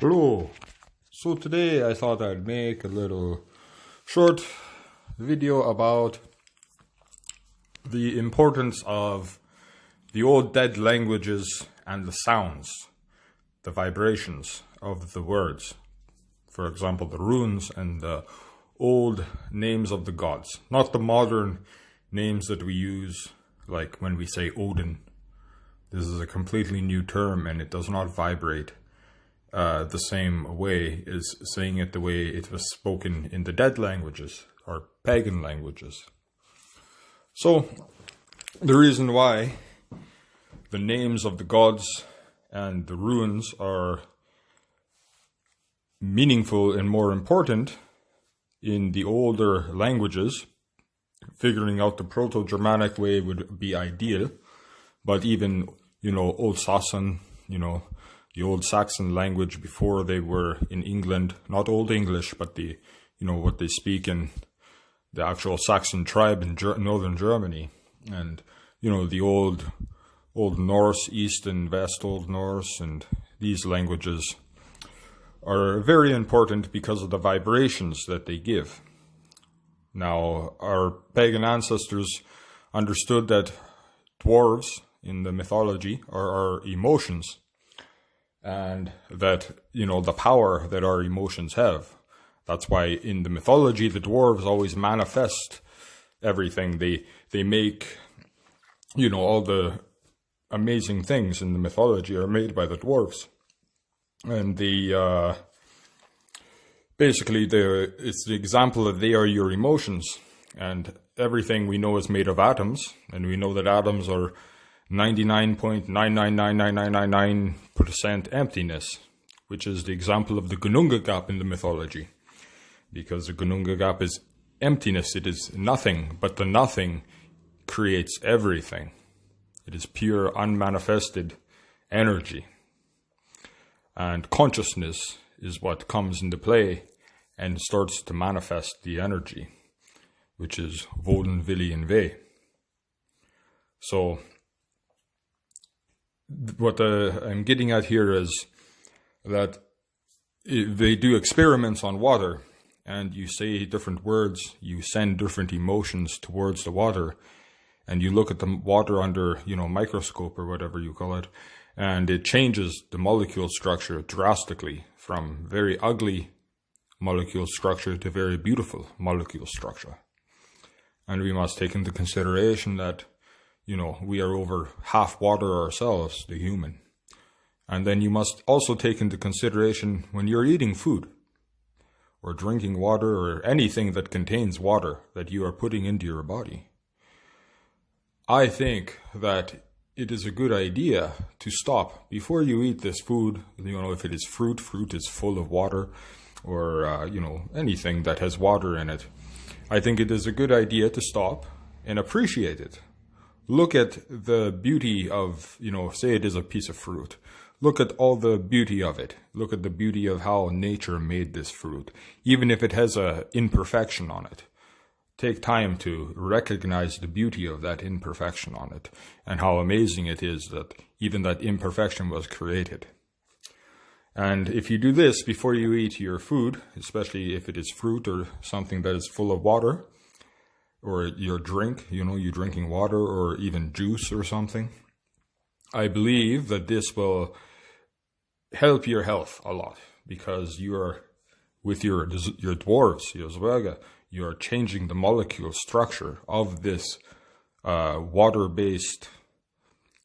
Hello. So today I thought I'd make a little short video about the importance of the old dead languages and the sounds, the vibrations of the words. For example, the runes and the old names of the gods, not the modern names that we use, like when we say Odin. This is a completely new term and it does not vibrate the same way as saying it the way it was spoken in the dead languages or pagan languages. So the reason why the names of the gods and the runes are meaningful and more important in the older languages, figuring out the Proto-Germanic way would be ideal, but even, Old Saxon, the old Saxon language before they were in England, not Old English, but what they speak in the actual Saxon tribe in northern Germany, and the old Norse, East and West Old Norse, and these languages are very important because of the vibrations that they give. Now, our pagan ancestors understood that dwarves in the mythology are our emotions, and that, the power that our emotions have. That's why in the mythology, the dwarves always manifest everything. They make, all the amazing things in the mythology are made by the dwarves. And basically, it's the example that they are your emotions. And everything we know is made of atoms. And we know that atoms are 99.9999999% emptiness, which is the example of the Gununga gap in the mythology. Because the Gununga gap is emptiness, it is nothing, but the nothing creates everything. It is pure, unmanifested energy. And consciousness is what comes into play and starts to manifest the energy, which is Woden, Willi, and Weh. So, what I'm getting at here is that they do experiments on water, and you say different words, you send different emotions towards the water, and you look at the water under, microscope or whatever you call it, and it changes the molecule structure drastically from very ugly molecule structure to very beautiful molecule structure. And we must take into consideration that we are over half water ourselves, the human. And then you must also take into consideration when you're eating food or drinking water or anything that contains water that you are putting into your body. I think that it is a good idea to stop before you eat this food. If it is fruit is full of water, or, anything that has water in it. I think it is a good idea to stop and appreciate it. Look at the beauty of, say it is a piece of fruit. Look at all the beauty of it. Look at the beauty of how nature made this fruit, even if it has an imperfection on it. Take time to recognize the beauty of that imperfection on it, and how amazing it is that even that imperfection was created. And if you do this before you eat your food, especially if it is fruit or something that is full of water, or your drink, you're drinking water or even juice or something, I believe that this will help your health a lot, because you are, with your dwarves, your zwerge, you are changing the molecule structure of this water-based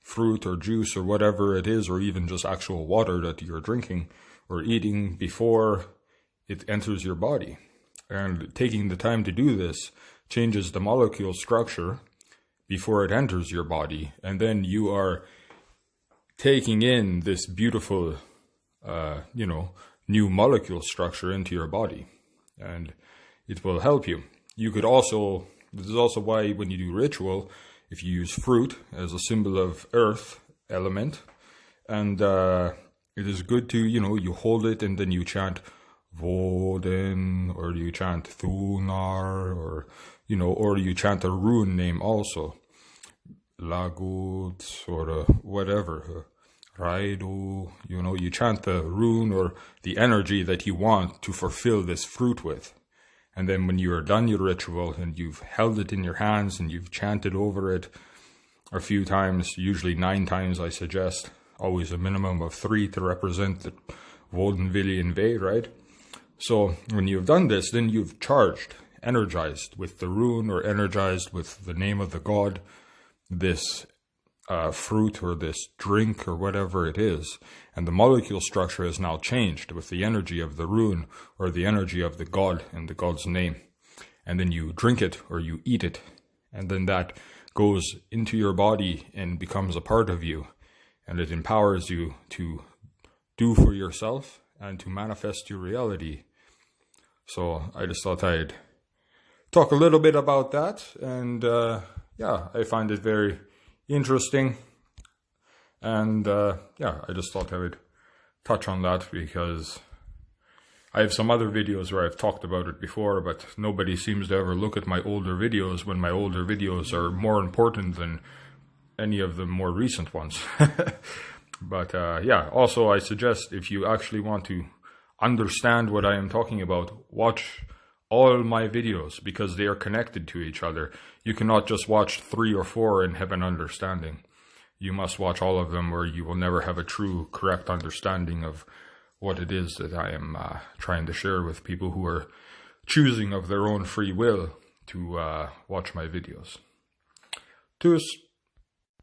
fruit or juice or whatever it is, or even just actual water that you're drinking or eating before it enters your body. And taking the time to do this changes the molecule structure before it enters your body, and then you are taking in this beautiful, new molecule structure into your body, and it will help you. You could also, this is also why when you do ritual, if you use fruit as a symbol of earth element, and it is good to, you hold it and then you chant Woden, or you chant Thunar, or you chant a rune name also, Lagut, or whatever, Raido, you chant the rune or the energy that you want to fulfill this fruit with. And then when you are done your ritual and you've held it in your hands and you've chanted over it a few times, usually 9 times I suggest, always a minimum of 3 to represent the Woden, Vili, and Ve, right? So when you've done this, then you've charged, energized with the rune or energized with the name of the god, this fruit or this drink or whatever it is. And the molecule structure is now changed with the energy of the rune or the energy of the god and the god's name. And then you drink it or you eat it. And then that goes into your body and becomes a part of you. And it empowers you to do for yourself and to manifest your reality. So I just thought I'd talk a little bit about that. And yeah, I find it very interesting. And yeah, I just thought I would touch on that because I have some other videos where I've talked about it before, but nobody seems to ever look at my older videos when my older videos are more important than any of the more recent ones. But yeah, also I suggest if you actually want to understand what I am talking about, watch all my videos because they are connected to each other. You cannot just watch 3 or 4 and have an understanding. You must watch all of them or you will never have a true, correct understanding of what it is that I am trying to share with people who are choosing of their own free will to watch my videos. Tschüss.